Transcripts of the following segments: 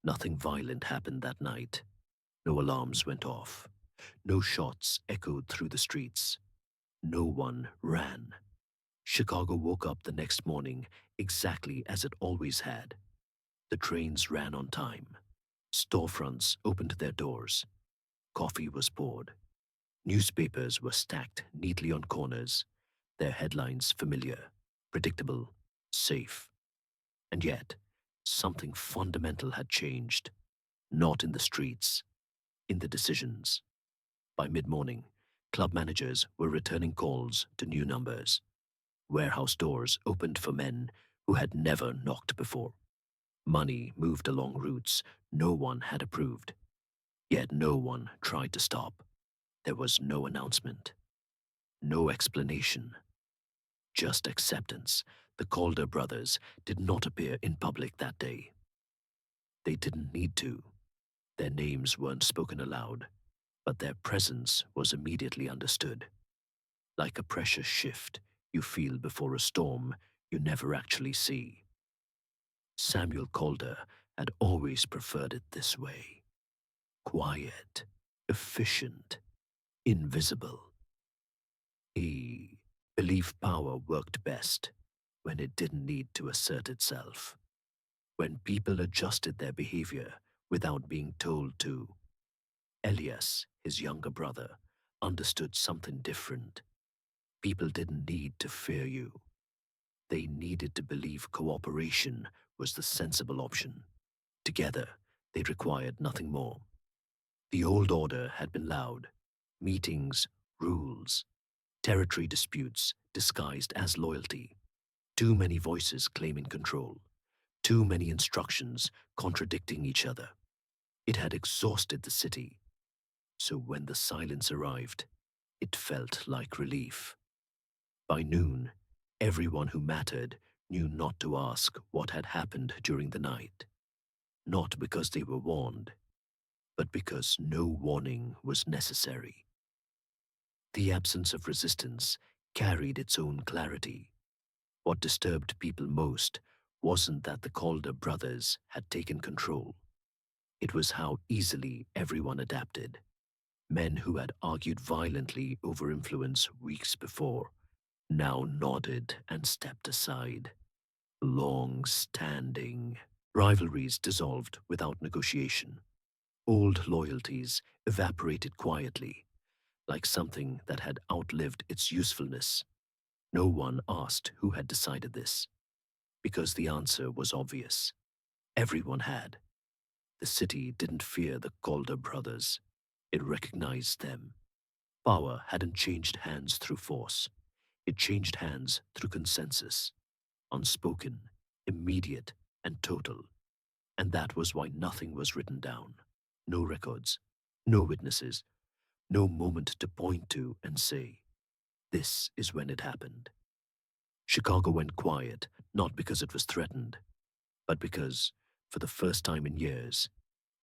Nothing violent happened that night. No alarms went off. No shots echoed through the streets. No one ran. Chicago woke up the next morning exactly as it always had. The trains ran on time. Storefronts opened their doors. Coffee was poured. Newspapers were stacked neatly on corners, their headlines familiar, predictable, safe. And yet, something fundamental had changed. Not in the streets, in the decisions. By mid-morning, club managers were returning calls to new numbers. Warehouse doors opened for men who had never knocked before. Money moved along routes no one had approved. Yet no one tried to stop. There was no announcement, no explanation, just acceptance. The Calder brothers did not appear in public that day. They didn't need to. Their names weren't spoken aloud, but their presence was immediately understood. Like a pressure shift you feel before a storm you never actually see. Samuel Calder had always preferred it this way. Quiet, efficient, invisible. He believed power worked best when it didn't need to assert itself, when people adjusted their behavior without being told to. Elias, his younger brother, understood something different. People didn't need to fear you. They needed to believe cooperation was the sensible option. Together, they required nothing more. The old order had been loud. Meetings, rules, territory disputes disguised as loyalty. Too many voices claiming control. Too many instructions contradicting each other. It had exhausted the city. So when the silence arrived, it felt like relief. By noon, everyone who mattered knew not to ask what had happened during the night. Not because they were warned, but because no warning was necessary. The absence of resistance carried its own clarity. What disturbed people most wasn't that the Calder brothers had taken control. It was how easily everyone adapted. Men who had argued violently over influence weeks before now nodded and stepped aside. Long-standing rivalries dissolved without negotiation. Old loyalties evaporated quietly, like something that had outlived its usefulness. No one asked who had decided this, because the answer was obvious. Everyone had. The city didn't fear the Calder brothers. It recognized them. Power hadn't changed hands through force. It changed hands through consensus. Unspoken, immediate, and total. And that was why nothing was written down. No records, no witnesses, no moment to point to and say, this is when it happened. Chicago went quiet, not because it was threatened, but because, for the first time in years,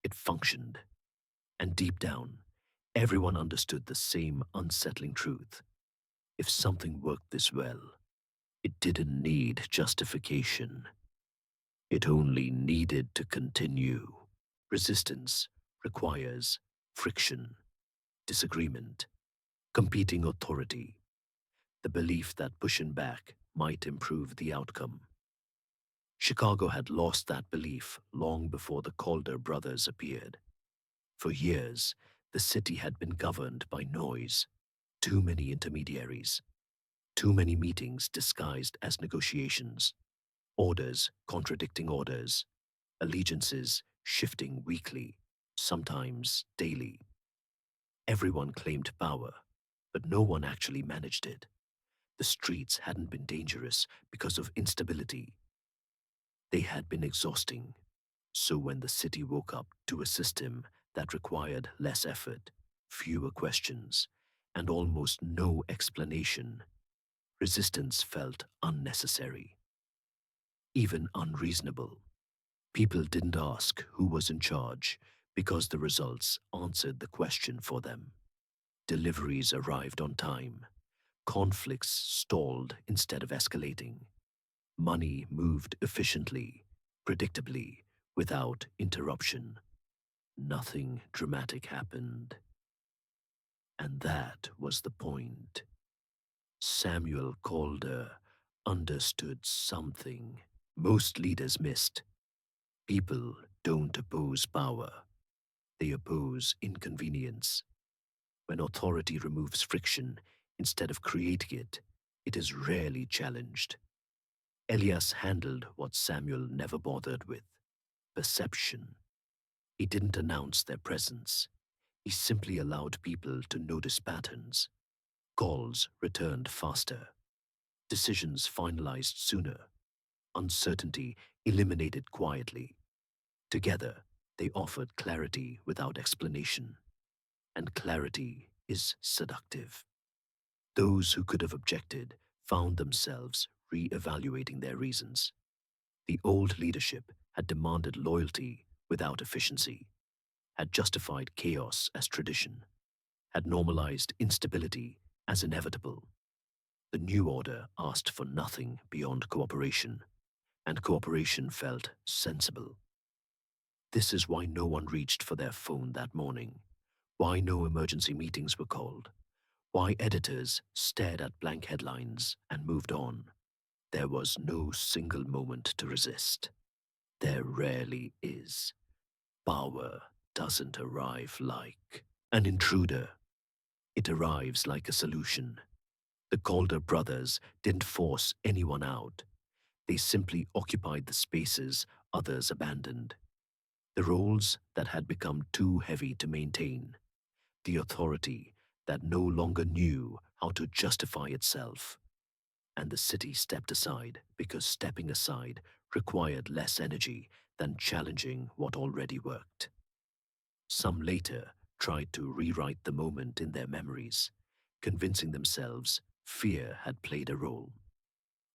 it functioned. And deep down, everyone understood the same unsettling truth. If something worked this well, it didn't need justification. It only needed to continue. Resistance requires friction, disagreement, competing authority, the belief that pushing back might improve the outcome. Chicago had lost that belief long before the Calder brothers appeared. For years, the city had been governed by noise, too many intermediaries, too many meetings disguised as negotiations, orders contradicting orders, allegiances shifting weekly, sometimes daily. Everyone claimed power, but no one actually managed it. The streets hadn't been dangerous because of instability. They had been exhausting. So when the city woke up to a system that required less effort, fewer questions, and almost no explanation, resistance felt unnecessary, even unreasonable. People didn't ask who was in charge because the results answered the question for them. Deliveries arrived on time. Conflicts stalled instead of escalating. Money moved efficiently, predictably, Without interruption, nothing dramatic happened. And that was the point. Samuel Calder understood something most leaders missed. People don't oppose power, they oppose inconvenience. When authority removes friction instead of creating it, it is rarely challenged. Elias handled what Samuel never bothered with: perception. He didn't announce their presence. He simply allowed people to notice patterns. Calls returned faster. Decisions finalized sooner. Uncertainty eliminated quietly. Together, they offered clarity without explanation. And clarity is seductive. Those who could have objected found themselves re-evaluating their reasons. The old leadership had demanded loyalty without efficiency, had justified chaos as tradition, had normalized instability as inevitable. The new order asked for nothing beyond cooperation, and cooperation felt sensible. This is why no one reached for their phone that morning, why no emergency meetings were called, why editors stared at blank headlines and moved on. There was no single moment to resist. There rarely is. Power doesn't arrive like an intruder. It arrives like a solution. The Calder brothers didn't force anyone out. They simply occupied the spaces others abandoned. The roles that had become too heavy to maintain. The authority that no longer knew how to justify itself. And the city stepped aside because stepping aside required less energy than challenging what already worked. Some later tried to rewrite the moment in their memories, convincing themselves fear had played a role.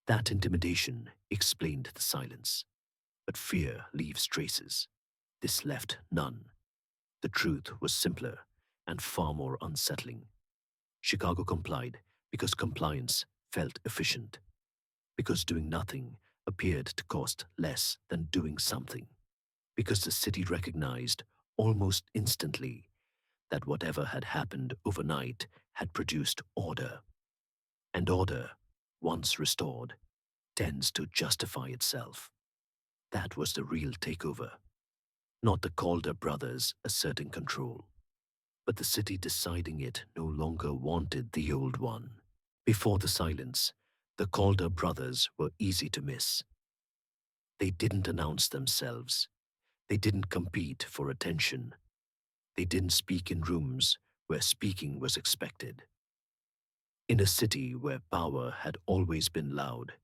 That intimidation explained the silence. But fear leaves traces. This left none. The truth was simpler and far more unsettling. Chicago complied because compliance felt efficient, because doing nothing appeared to cost less than doing something, because the city recognized almost instantly that whatever had happened overnight had produced order. And order, once restored, tends to justify itself. That was the real takeover, not the Calder brothers asserting control, but the city deciding it no longer wanted the old one. Before the silence, the Calder brothers were easy to miss. They didn't announce themselves. They didn't compete for attention. They didn't speak in rooms where speaking was expected. In a city where power had always been loud,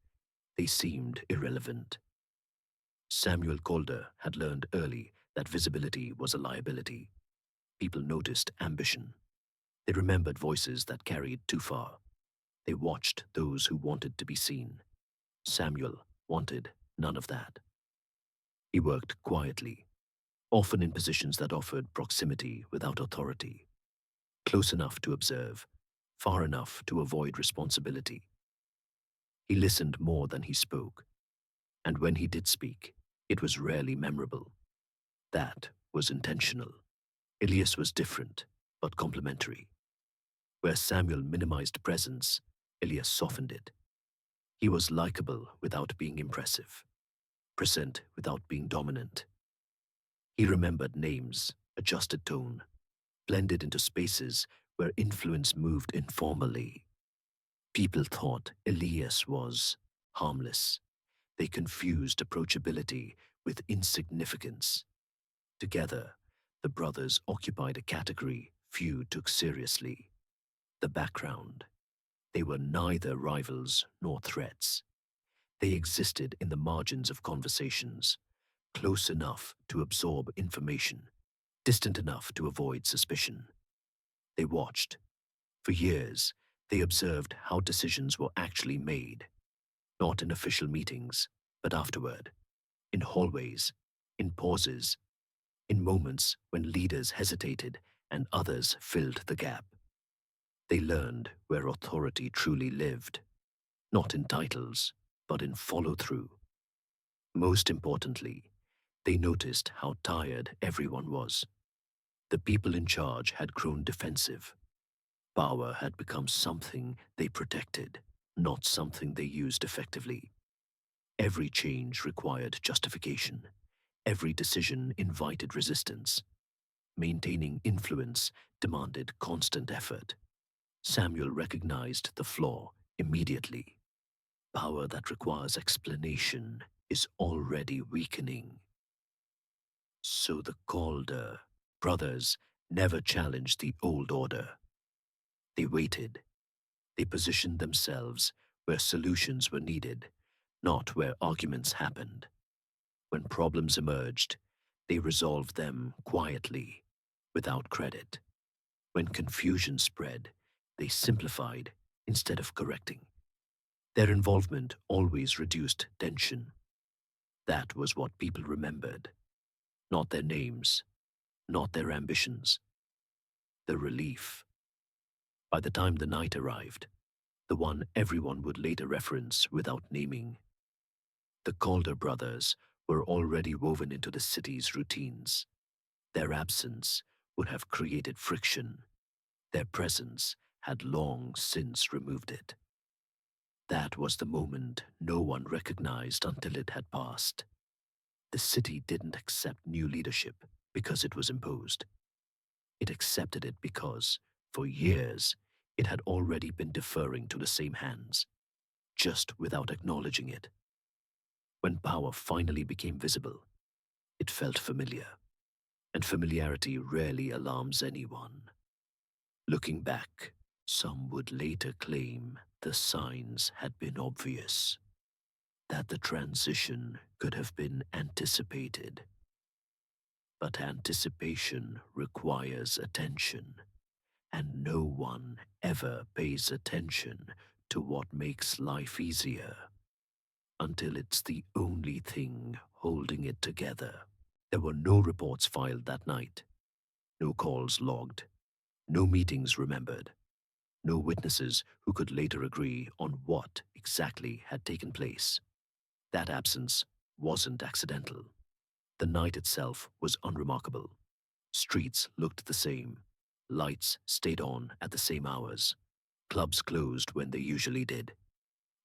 they seemed irrelevant. Samuel Calder had learned early that visibility was a liability. People noticed ambition. They remembered voices that carried too far. They watched those who wanted to be seen. Samuel wanted none of that. He worked quietly, often in positions that offered proximity without authority, close enough to observe, far enough to avoid responsibility. He listened more than he spoke, and when he did speak, it was rarely memorable. That was intentional. Elias was different, but complementary. Where Samuel minimized presence, Elias softened it. He was likable without being impressive, present without being dominant. He remembered names, adjusted tone, blended into spaces where influence moved informally. People thought Elias was harmless. They confused approachability with insignificance. Together, the brothers occupied a category few took seriously: the background. They were neither rivals nor threats. They existed in the margins of conversations, close enough to absorb information, distant enough to avoid suspicion. They watched. For years, they observed how decisions were actually made, not in official meetings, but afterward, in hallways, in pauses, in moments when leaders hesitated and others filled the gap. They learned where authority truly lived, not in titles, but in follow-through. Most importantly, They noticed how tired everyone was. The people in charge had grown defensive. Power had become something they protected, not something they used effectively. Every change required justification. Every decision invited resistance. Maintaining influence demanded constant effort. Samuel recognized the flaw immediately. Power that requires explanation is already weakening. So the Calder brothers never challenged the old order. They waited. They positioned themselves where solutions were needed, not where arguments happened. When problems emerged, they resolved them quietly, without credit. When confusion spread, they simplified instead of correcting. Their involvement always reduced tension. That was what people remembered, not their names, not their ambitions, the relief. By the time the night arrived, the one everyone would later reference without naming, the Calder brothers were already woven into the city's routines. Their absence would have created friction. Their presence had long since removed it. That was the moment no one recognized until it had passed. The city didn't accept new leadership because it was imposed. It accepted it because, for years, it had already been deferring to the same hands, just without acknowledging it. When power finally became visible, it felt familiar, and familiarity rarely alarms anyone. Looking back, some would later claim the signs had been obvious, that the transition could have been anticipated. But anticipation requires attention, and no one ever pays attention to what makes life easier until it's the only thing holding it together. There were no reports filed that night, no calls logged, no meetings remembered, no witnesses who could later agree on what exactly had taken place. That absence wasn't accidental. The night itself was unremarkable. Streets looked the same. Lights stayed on at the same hours. Clubs closed when they usually did.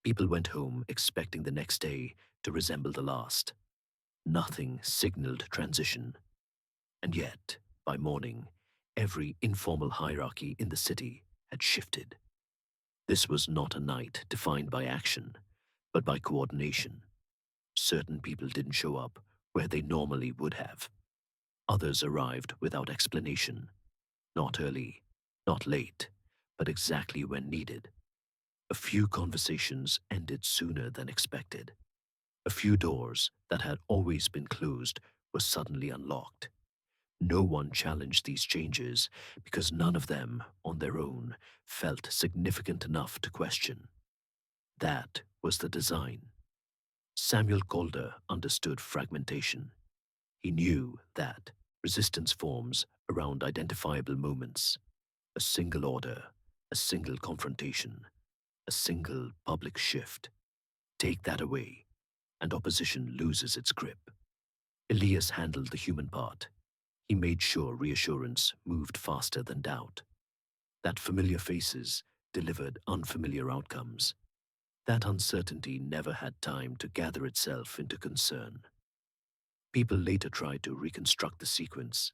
People went home expecting the next day to resemble the last. Nothing signaled transition. And yet, by morning, every informal hierarchy in the city had shifted. This was not a night defined by action, but by coordination. Certain people didn't show up where they normally would have. Others arrived without explanation, not early, not late, but exactly when needed. A few conversations ended sooner than expected. A few doors that had always been closed were suddenly unlocked. No one challenged these changes because none of them, on their own, felt significant enough to question. That was the design. Samuel Calder understood fragmentation. He knew that resistance forms around identifiable moments, a single order, a single confrontation, a single public shift. Take that away, and opposition loses its grip. Elias handled the human part. He made sure reassurance moved faster than doubt, that familiar faces delivered unfamiliar outcomes. That uncertainty never had time to gather itself into concern. People later tried to reconstruct the sequence.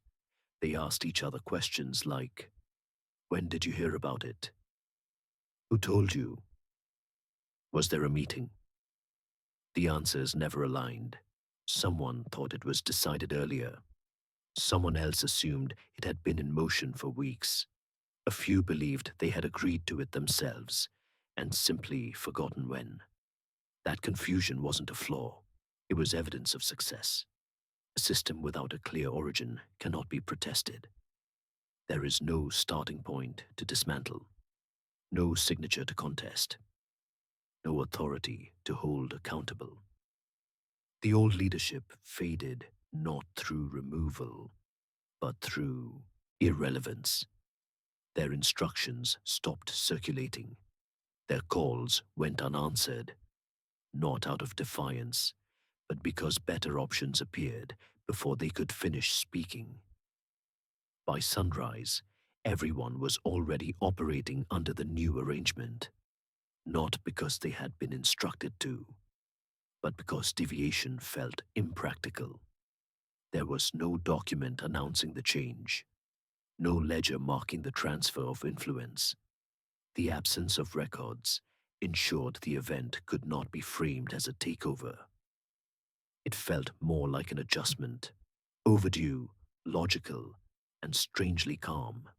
They asked each other questions like, "When did you hear about it? Who told you? Was there a meeting?" The answers never aligned. Someone thought it was decided earlier. Someone else assumed it had been in motion for weeks. A few believed they had agreed to it themselves and simply forgotten when. That confusion wasn't a flaw. It was evidence of success. A system without a clear origin cannot be protested. There is no starting point to dismantle, no signature to contest, no authority to hold accountable. The old leadership faded not through removal, but through irrelevance. Their instructions stopped circulating. Their calls went unanswered, not out of defiance, but because better options appeared, before they could finish speaking. By sunrise, everyone was already operating under the new arrangement, not because they had been instructed to, but because deviation felt impractical. There was no document announcing the change, no ledger marking the transfer of influence. The absence of records ensured the event could not be framed as a takeover. It felt more like an adjustment, overdue, logical, and strangely calm.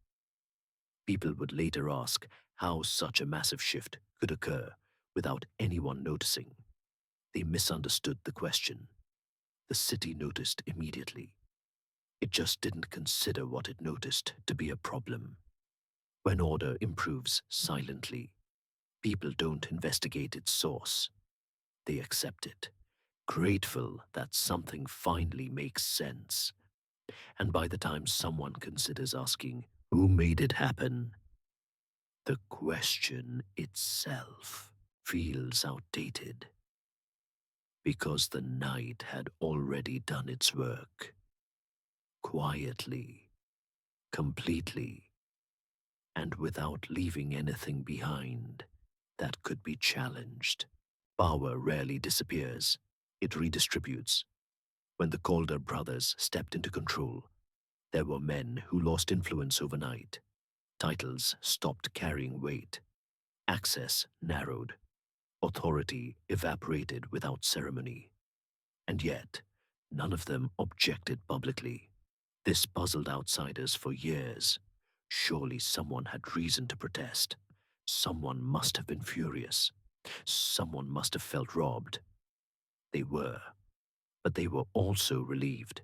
People would later ask how such a massive shift could occur without anyone noticing. They misunderstood the question. The city noticed immediately. It just didn't consider what it noticed to be a problem. When order improves silently, people don't investigate its source. They accept it, grateful that something finally makes sense. And by the time someone considers asking, who made it happen? The question itself feels outdated because the night had already done its work, quietly, completely, and without leaving anything behind that could be challenged. Power rarely disappears, it redistributes. When the Calder brothers stepped into control, there were men who lost influence overnight. Titles stopped carrying weight. Access narrowed. Authority evaporated without ceremony. And yet, none of them objected publicly. This puzzled outsiders for years. Surely someone had reason to protest. Someone must have been furious. Someone must have felt robbed. They were. But they were also relieved.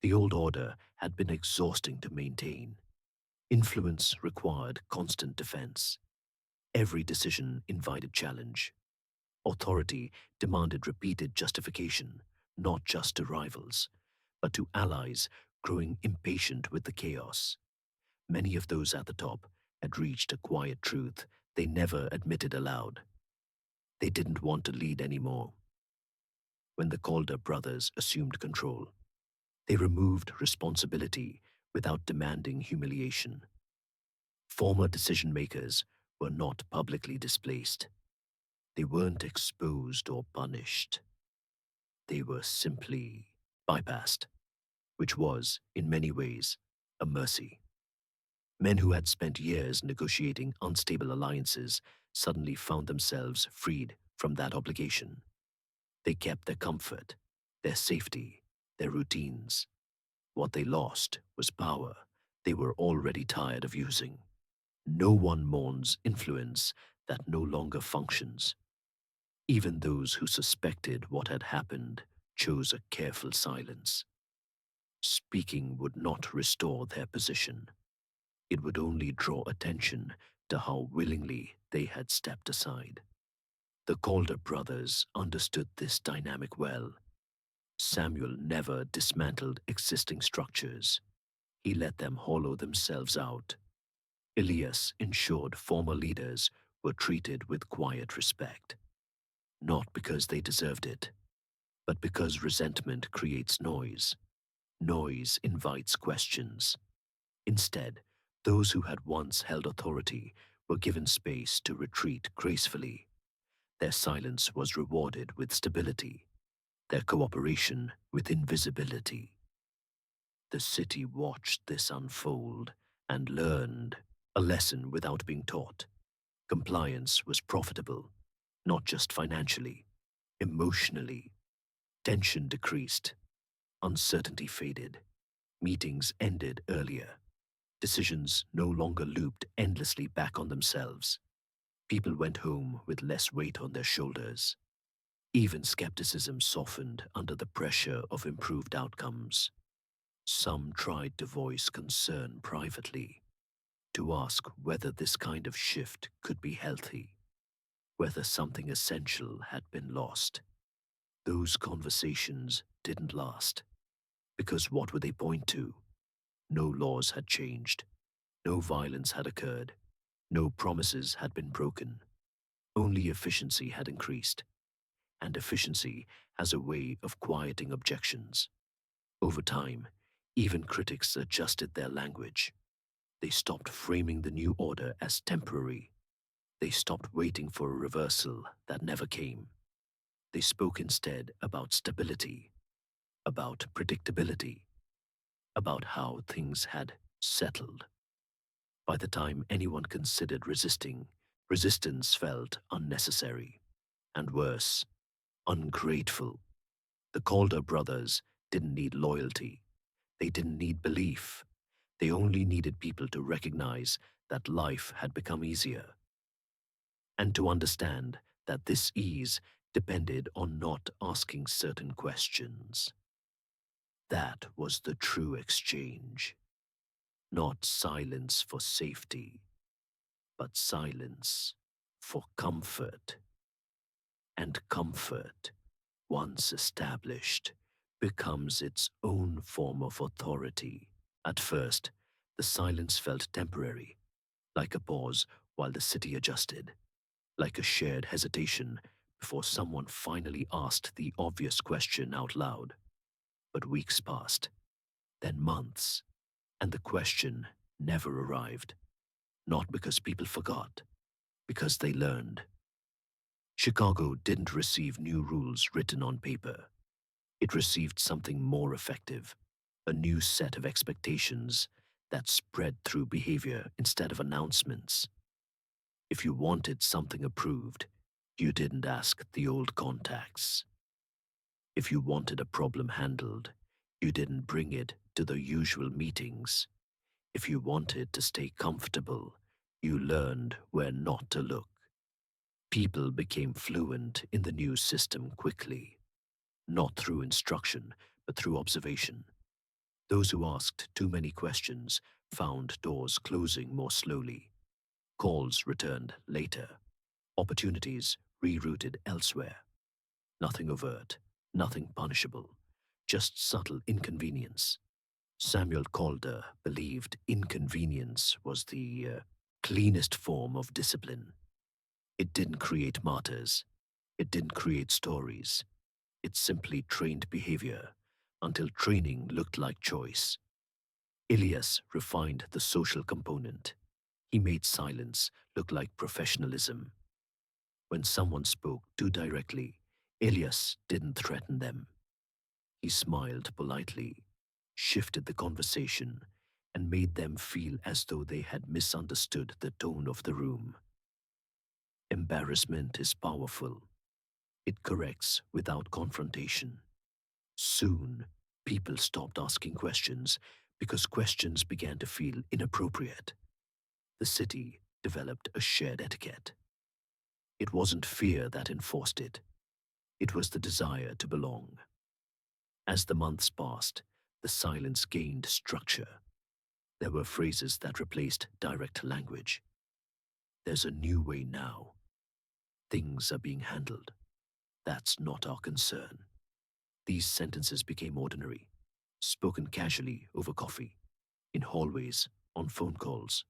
The old order had been exhausting to maintain. Influence required constant defense. Every decision invited challenge. Authority demanded repeated justification, not just to rivals, but to allies growing impatient with the chaos. Many of those at the top had reached a quiet truth they never admitted aloud. They didn't want to lead anymore. When the Calder brothers assumed control, they removed responsibility without demanding humiliation. Former decision makers were not publicly displaced. They weren't exposed or punished. They were simply bypassed, which was, in many ways, a mercy. Men who had spent years negotiating unstable alliances suddenly found themselves freed from that obligation. They kept their comfort, their safety, their routines. What they lost was power they were already tired of using. No one mourns influence that no longer functions. Even those who suspected what had happened chose a careful silence. Speaking would not restore their position. It would only draw attention to how willingly they had stepped aside. The Calder brothers understood this dynamic well. Samuel never dismantled existing structures. He let them hollow themselves out. Elias ensured former leaders were treated with quiet respect, not because they deserved it, but because resentment creates noise. Noise invites questions. Instead, those who had once held authority were given space to retreat gracefully. Their silence was rewarded with stability, their cooperation with invisibility. The city watched this unfold and learned a lesson without being taught. Compliance was profitable, not just financially, emotionally. Tension decreased, uncertainty faded, meetings ended earlier. Decisions no longer looped endlessly back on themselves. People went home with less weight on their shoulders. Even skepticism softened under the pressure of improved outcomes. Some tried to voice concern privately, to ask whether this kind of shift could be healthy, whether something essential had been lost. Those conversations didn't last, because what would they point to? No laws had changed, no violence had occurred, no promises had been broken. Only efficiency had increased, and efficiency has a way of quieting objections. Over time, even critics adjusted their language. They stopped framing the new order as temporary. They stopped waiting for a reversal that never came. They spoke instead about stability, about predictability, about how things had settled. By the time anyone considered resisting, resistance felt unnecessary, and worse, ungrateful. The Calder brothers didn't need loyalty. They didn't need belief. They only needed people to recognize that life had become easier, and to understand that this ease depended on not asking certain questions. That was the true exchange. Not silence for safety, but silence for comfort. And comfort, once established, becomes its own form of authority. At first, the silence felt temporary, like a pause while the city adjusted, like a shared hesitation before someone finally asked the obvious question out loud. But weeks passed, then months, and the question never arrived. Not because people forgot, because they learned. Chicago didn't receive new rules written on paper. It received something more effective, a new set of expectations that spread through behavior instead of announcements. If you wanted something approved, you didn't ask the old contacts. If you wanted a problem handled, you didn't bring it to the usual meetings. If you wanted to stay comfortable, you learned where not to look. People became fluent in the new system quickly, not through instruction, but through observation. Those who asked too many questions found doors closing more slowly. Calls returned later. Opportunities rerouted elsewhere. Nothing overt, nothing punishable, just subtle inconvenience. Samuel Calder believed inconvenience was the cleanest form of discipline. It didn't create martyrs. It didn't create stories. It simply trained behavior until training looked like choice. Ilias refined the social component. He made silence look like professionalism. When someone spoke too directly, Ilias didn't threaten them. He smiled politely, shifted the conversation, and made them feel as though they had misunderstood the tone of the room. Embarrassment is powerful. It corrects without confrontation. Soon, people stopped asking questions because questions began to feel inappropriate. The city developed a shared etiquette. It wasn't fear that enforced it. It was the desire to belong. As the months passed, the silence gained structure. There were phrases that replaced direct language. There's a new way now. Things are being handled. That's not our concern. These sentences became ordinary, spoken casually over coffee, in hallways, on phone calls.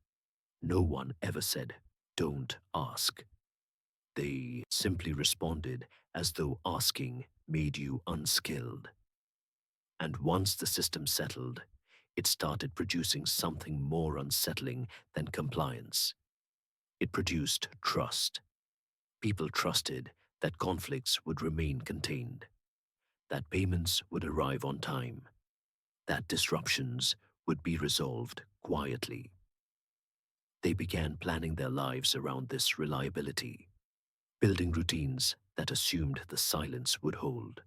No one ever said, "Don't ask." They simply responded as though asking made you unskilled. And once the system settled, it started producing something more unsettling than compliance. It produced trust. People trusted that conflicts would remain contained, that payments would arrive on time, that disruptions would be resolved quietly. They began planning their lives around this reliability, building routines that assumed the silence would hold.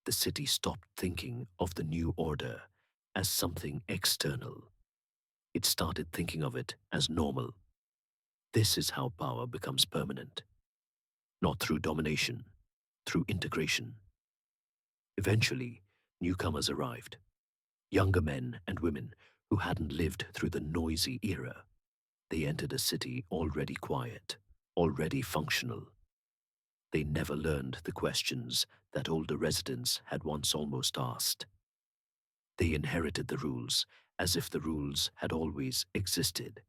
The city stopped thinking of the new order as something external. It started thinking of it as normal. This is how power becomes permanent, not through domination, through integration. Eventually, newcomers arrived, younger men and women who hadn't lived through the noisy era. They entered a city already quiet, already functional. They never learned the questions that older residents had once almost asked. They inherited the rules as if the rules had always existed.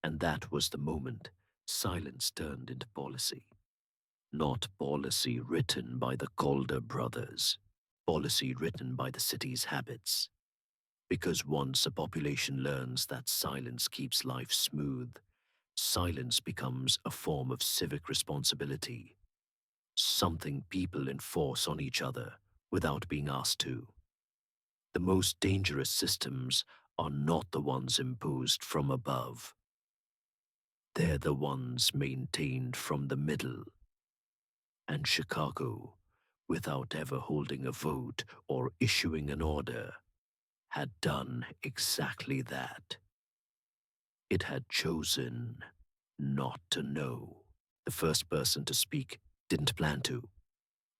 And that was the moment silence turned into policy. Not policy written by the Calder brothers, policy written by the city's habits. Because once a population learns that silence keeps life smooth, silence becomes a form of civic responsibility, something people enforce on each other without being asked to. The most dangerous systems are not the ones imposed from above. They're the ones maintained from the middle. And Chicago, without ever holding a vote or issuing an order, had done exactly that. It had chosen not to know. The first person to speak didn't plan to.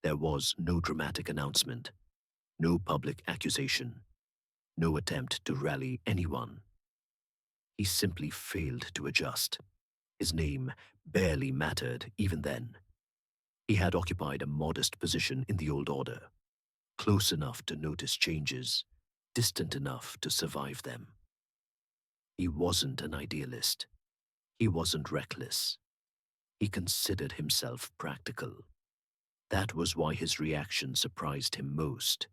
There was no dramatic announcement, no public accusation, no attempt to rally anyone. He simply failed to adjust. His name barely mattered even then. He had occupied a modest position in the old order, close enough to notice changes, distant enough to survive them. He wasn't an idealist. He wasn't reckless. He considered himself practical. That was why his reaction surprised him most.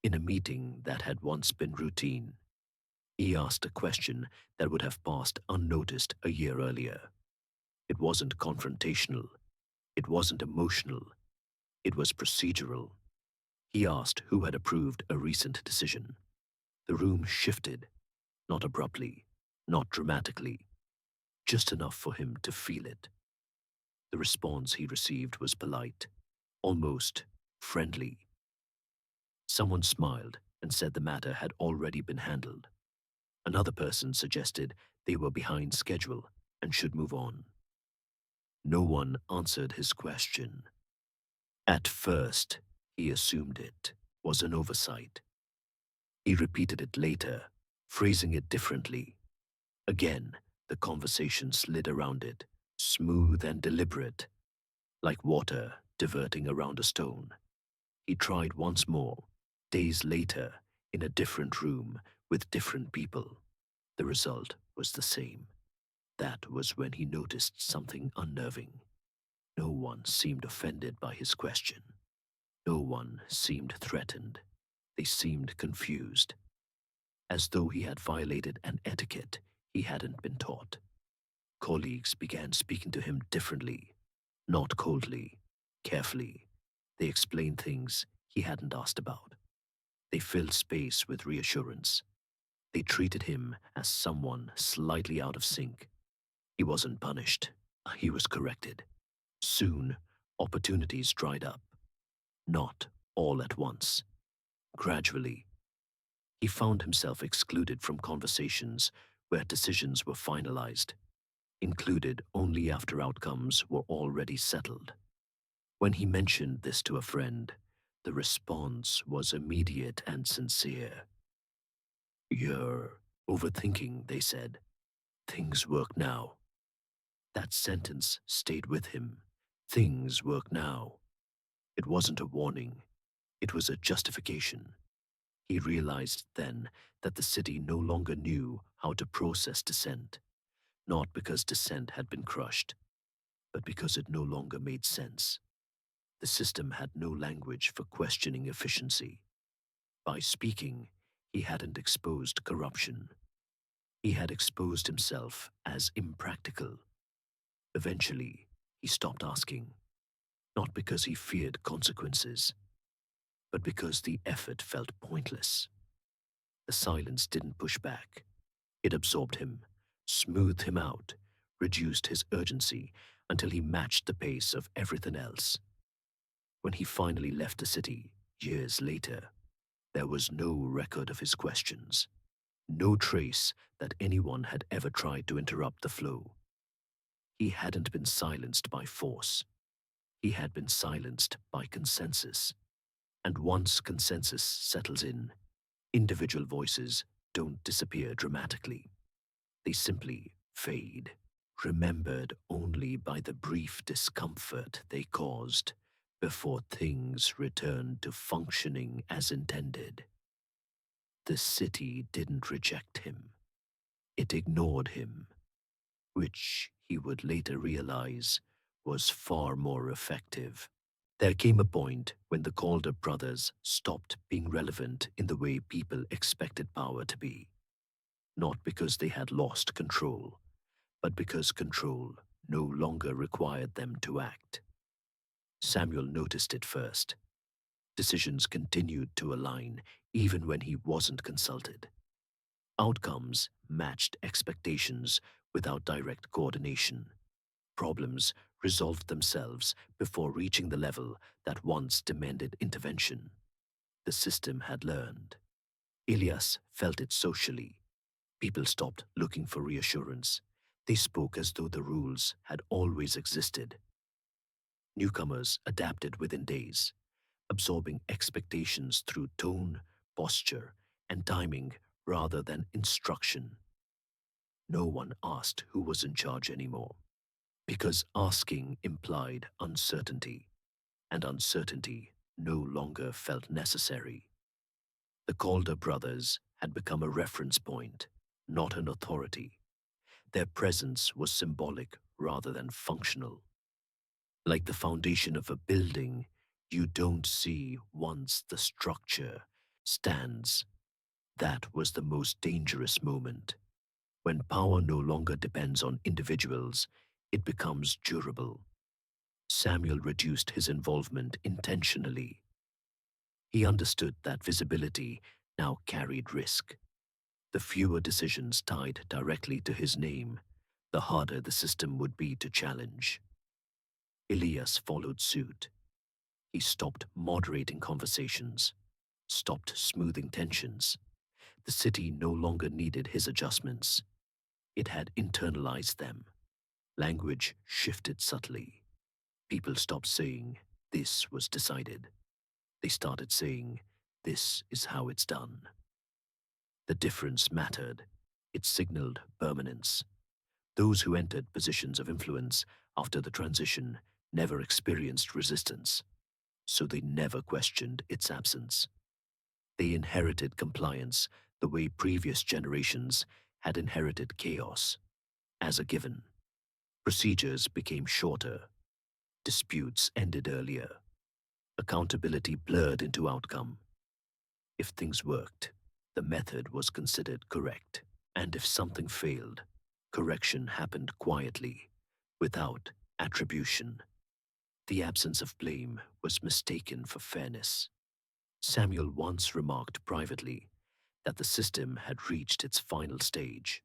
In a meeting that had once been routine, he asked a question that would have passed unnoticed a year earlier. It wasn't confrontational. It wasn't emotional. It was procedural. He asked who had approved a recent decision. The room shifted, not abruptly, not dramatically, just enough for him to feel it. The response he received was polite, almost friendly. Someone smiled and said the matter had already been handled. Another person suggested they were behind schedule and should move on. No one answered his question. At first, he assumed it was an oversight. He repeated it later, phrasing it differently. Again, the conversation slid around it, smooth and deliberate, like water diverting around a stone. He tried once more, days later, in a different room with different people. The result was the same. That was when he noticed something unnerving. No one seemed offended by his question. No one seemed threatened. They seemed confused, as though he had violated an etiquette he hadn't been taught. Colleagues began speaking to him differently, not coldly, carefully. They explained things he hadn't asked about. They filled space with reassurance. They treated him as someone slightly out of sync. He wasn't punished. He was corrected. Soon, opportunities dried up. Not all at once. Gradually, he found himself excluded from conversations where decisions were finalized, included only after outcomes were already settled. When he mentioned this to a friend, the response was immediate and sincere. "You're overthinking," they said. "Things work now." That sentence stayed with him. Things work now. It wasn't a warning. It was a justification. He realized then that the city no longer knew how to process dissent, not because dissent had been crushed, but because it no longer made sense. The system had no language for questioning efficiency. By speaking, he hadn't exposed corruption. He had exposed himself as impractical. Eventually, he stopped asking, not because he feared consequences, but because the effort felt pointless. The silence didn't push back. It absorbed him, smoothed him out, reduced his urgency until he matched the pace of everything else. When he finally left the city, years later, there was no record of his questions, no trace that anyone had ever tried to interrupt the flow. He hadn't been silenced by force. He had been silenced by consensus. And once consensus settles in, individual voices don't disappear dramatically. They simply fade, remembered only by the brief discomfort they caused before things return to functioning as intended. The city didn't reject him. It ignored him, which he would later realize was far more effective. There came a point when the Calder brothers stopped being relevant in the way people expected power to be, not because they had lost control, but because control no longer required them to act. Samuel noticed it first. Decisions continued to align even when he wasn't consulted. Outcomes matched expectations without direct coordination. Problems resolved themselves before reaching the level that once demanded intervention. The system had learned. Elias felt it socially. People stopped looking for reassurance. They spoke as though the rules had always existed. Newcomers adapted within days, absorbing expectations through tone, posture, and timing rather than instruction. No one asked who was in charge anymore, because asking implied uncertainty, and uncertainty no longer felt necessary. The Calder brothers had become a reference point, not an authority. Their presence was symbolic rather than functional. Like the foundation of a building, you don't see once the structure stands. That was the most dangerous moment. When power no longer depends on individuals, it becomes durable. Samuel reduced his involvement intentionally. He understood that visibility now carried risk. The fewer decisions tied directly to his name, the harder the system would be to challenge. Elias followed suit. He stopped moderating conversations, stopped smoothing tensions. The city no longer needed his adjustments. It had internalized them. Language shifted subtly. People stopped saying, "This was decided." They started saying, "This is how it's done." The difference mattered. It signaled permanence. Those who entered positions of influence after the transition never experienced resistance, so they never questioned its absence. They inherited compliance the way previous generations had inherited chaos. As a given, procedures became shorter, disputes ended earlier, accountability blurred into outcome. If things worked, the method was considered correct. And if something failed, correction happened quietly, without attribution. The absence of blame was mistaken for fairness. Samuel once remarked privately that the system had reached its final stage,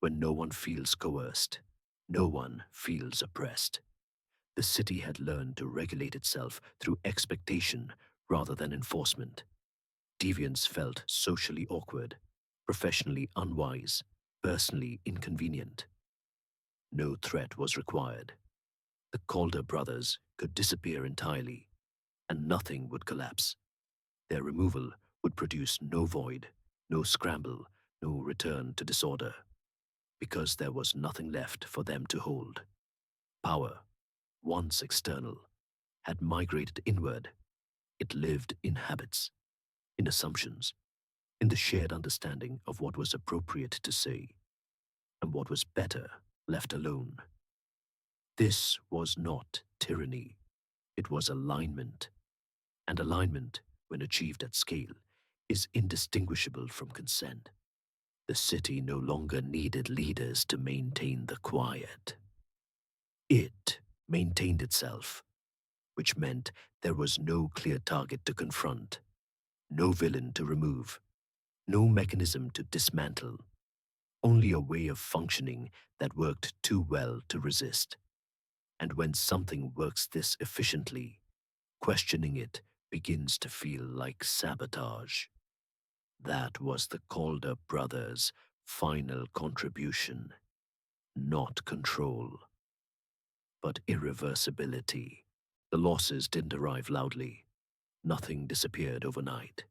when no one feels coerced, no one feels oppressed. The city had learned to regulate itself through expectation rather than enforcement. Deviance felt socially awkward, professionally unwise, personally inconvenient. No threat was required. The Calder brothers could disappear entirely, and nothing would collapse. Their removal would produce no void, no scramble, no return to disorder, because there was nothing left for them to hold. Power, once external, had migrated inward. It lived in habits, in assumptions, in the shared understanding of what was appropriate to say and what was better left alone. This was not tyranny, it was alignment. And alignment, when achieved at scale, is indistinguishable from consent. The city no longer needed leaders to maintain the quiet. It maintained itself, which meant there was no clear target to confront, no villain to remove, no mechanism to dismantle, only a way of functioning that worked too well to resist. And when something works this efficiently, questioning it begins to feel like sabotage. That was the Calder brothers' final contribution, not control, but irreversibility. The losses didn't arrive loudly. Nothing disappeared overnight.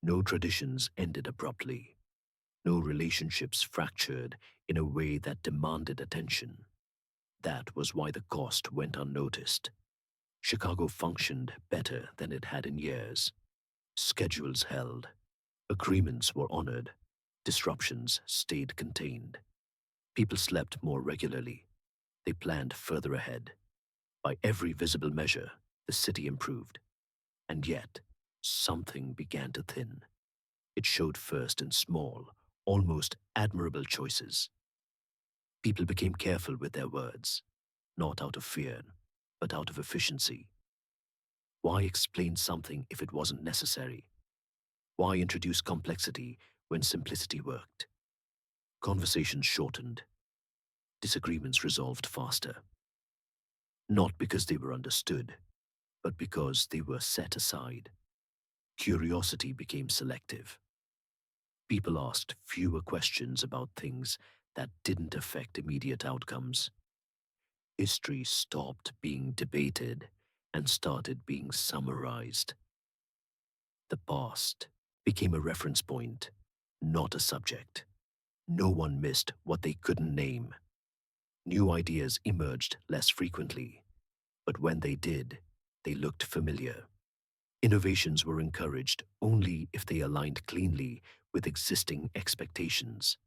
No traditions ended abruptly. No relationships fractured in a way that demanded attention. That was why the cost went unnoticed. Chicago functioned better than it had in years. Schedules held. Agreements were honored. Disruptions stayed contained. People slept more regularly. They planned further ahead. By every visible measure, The city improved, and yet something began to thin. It showed first in small, almost admirable choices. People became careful with their words, not out of fear, but out of efficiency. Why explain something if it wasn't necessary? Why introduce complexity when simplicity worked? Conversations shortened, disagreements resolved faster, not because they were understood, but because they were set aside. Curiosity became selective. People asked fewer questions about things that didn't affect immediate outcomes. History stopped being debated and started being summarized. The past became a reference point, not a subject. No one missed what they couldn't name. New ideas emerged less frequently, but when they did, they looked familiar. Innovations were encouraged only if they aligned cleanly with existing expectations.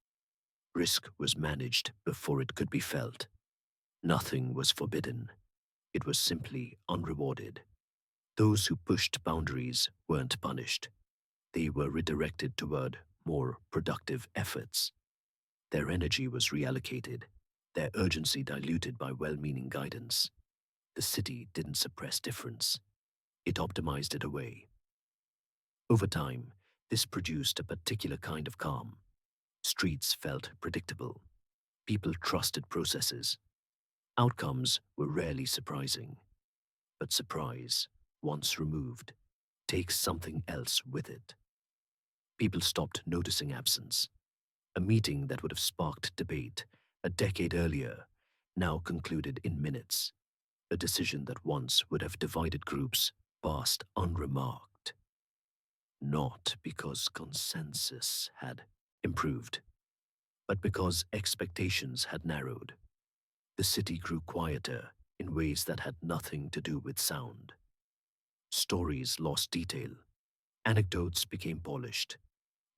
Risk was managed before it could be felt. Nothing was forbidden. It was simply unrewarded. Those who pushed boundaries weren't punished. They were redirected toward more productive efforts. Their energy was reallocated, their urgency diluted by well-meaning guidance. The city didn't suppress difference. It optimized it away. Over time, this produced a particular kind of calm. Streets felt predictable. People trusted processes. Outcomes were rarely surprising. But surprise, once removed, takes something else with it. People stopped noticing absence. A meeting that would have sparked debate a decade earlier now concluded in minutes. A decision that once would have divided groups passed unremarked. Not because consensus had improved, but because expectations had narrowed. The city grew quieter in ways that had nothing to do with sound. Stories lost detail. Anecdotes became polished.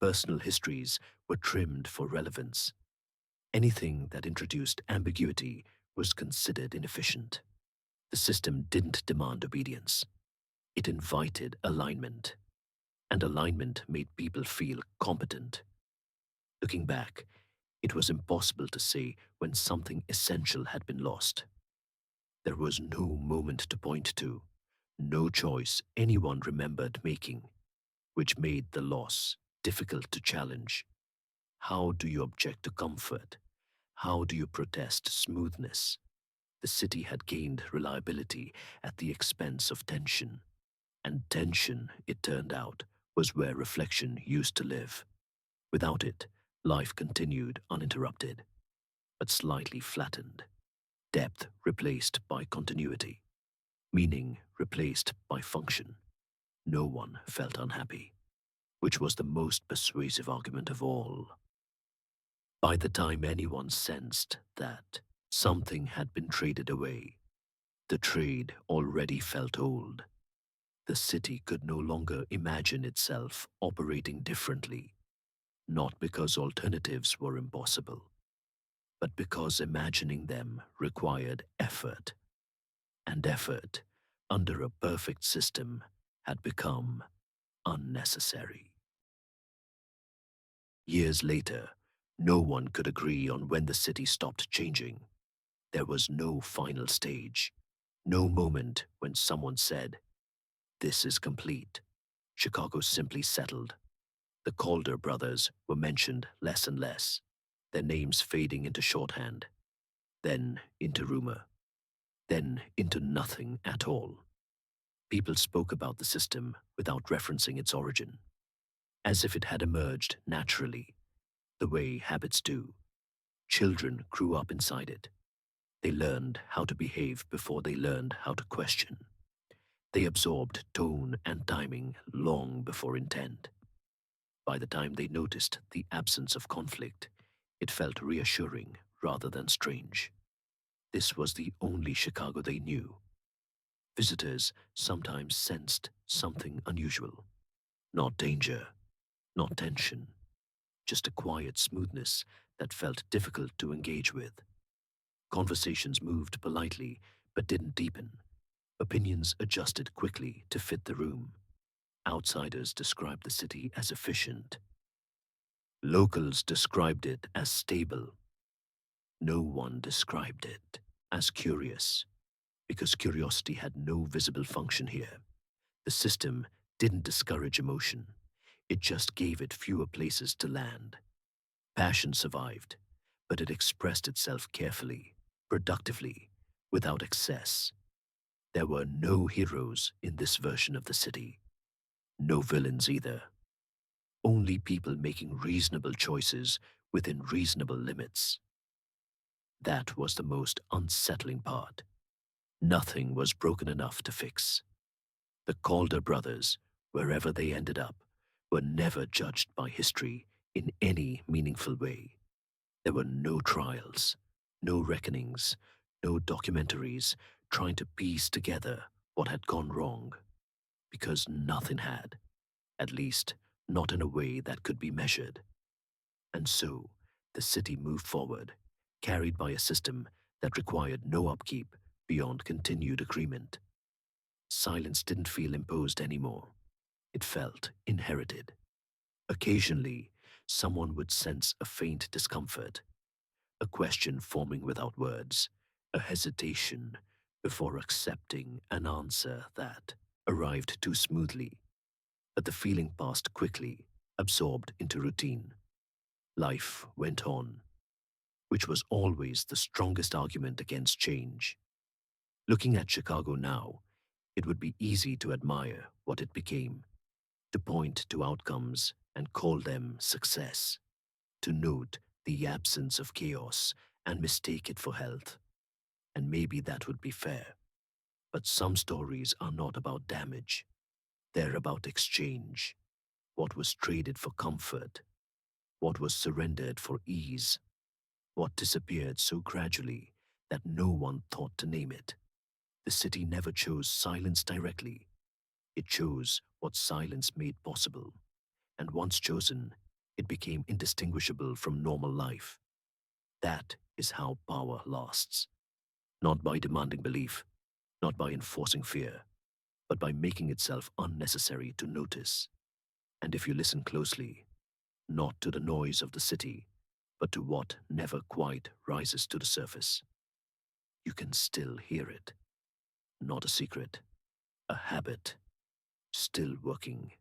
Personal histories were trimmed for relevance. Anything that introduced ambiguity was considered inefficient. The system didn't demand obedience. It invited alignment, and alignment made people feel competent. Looking back, it was impossible to say when something essential had been lost. There was no moment to point to, no choice anyone remembered making, which made the loss difficult to challenge. How do you object to comfort? How do you protest smoothness? The city had gained reliability at the expense of tension. And tension, it turned out, was where reflection used to live. Without it, life continued uninterrupted, but slightly flattened. Depth replaced by continuity. Meaning replaced by function. No one felt unhappy, which was the most persuasive argument of all. By the time anyone sensed that something had been traded away, the trade already felt old. The city could no longer imagine itself operating differently, not because alternatives were impossible, but because imagining them required effort, and effort, under a perfect system, had become unnecessary. Years later, no one could agree on when the city stopped changing. There was no final stage, no moment when someone said, "This is complete." Chicago simply settled. The Calder brothers were mentioned less and less, their names fading into shorthand, then into rumor, then into nothing at all. People spoke about the system without referencing its origin, as if it had emerged naturally, the way habits do. Children grew up inside it. They learned how to behave before they learned how to question. They absorbed tone and timing long before intent. By the time they noticed the absence of conflict, it felt reassuring rather than strange. This was the only Chicago they knew. Visitors sometimes sensed something unusual. Not danger, not tension, just a quiet smoothness that felt difficult to engage with. Conversations moved politely but didn't deepen. Opinions adjusted quickly to fit the room. Outsiders described the city as efficient. Locals described it as stable. No one described it as curious, because curiosity had no visible function here. The system didn't discourage emotion, it just gave it fewer places to land. Passion survived, but it expressed itself carefully, productively, without excess. There were no heroes in this version of the city, no villains either. Only people making reasonable choices within reasonable limits. That was the most unsettling part. Nothing was broken enough to fix. The Calder brothers, wherever they ended up, were never judged by history in any meaningful way. There were no trials, no reckonings, no documentaries trying to piece together what had gone wrong, because nothing had, at least not in a way that could be measured. And so, the city moved forward, carried by a system that required no upkeep beyond continued agreement. Silence didn't feel imposed anymore. It felt inherited. Occasionally, someone would sense a faint discomfort, a question forming without words, a hesitation before accepting an answer that arrived too smoothly. But the feeling passed quickly, absorbed into routine. Life went on, which was always the strongest argument against change. Looking at Chicago now, it would be easy to admire what it became, to point to outcomes and call them success, to note the absence of chaos and mistake it for health. And maybe that would be fair. But some stories are not about damage, they're about exchange. What was traded for comfort, what was surrendered for ease, what disappeared so gradually that no one thought to name it. The city never chose silence directly. It chose what silence made possible. And once chosen, it became indistinguishable from normal life. That is how power lasts. Not by demanding belief, not by enforcing fear, but by making itself unnecessary to notice. And if you listen closely, not to the noise of the city, but to what never quite rises to the surface, you can still hear it. Not a secret, a habit, still working.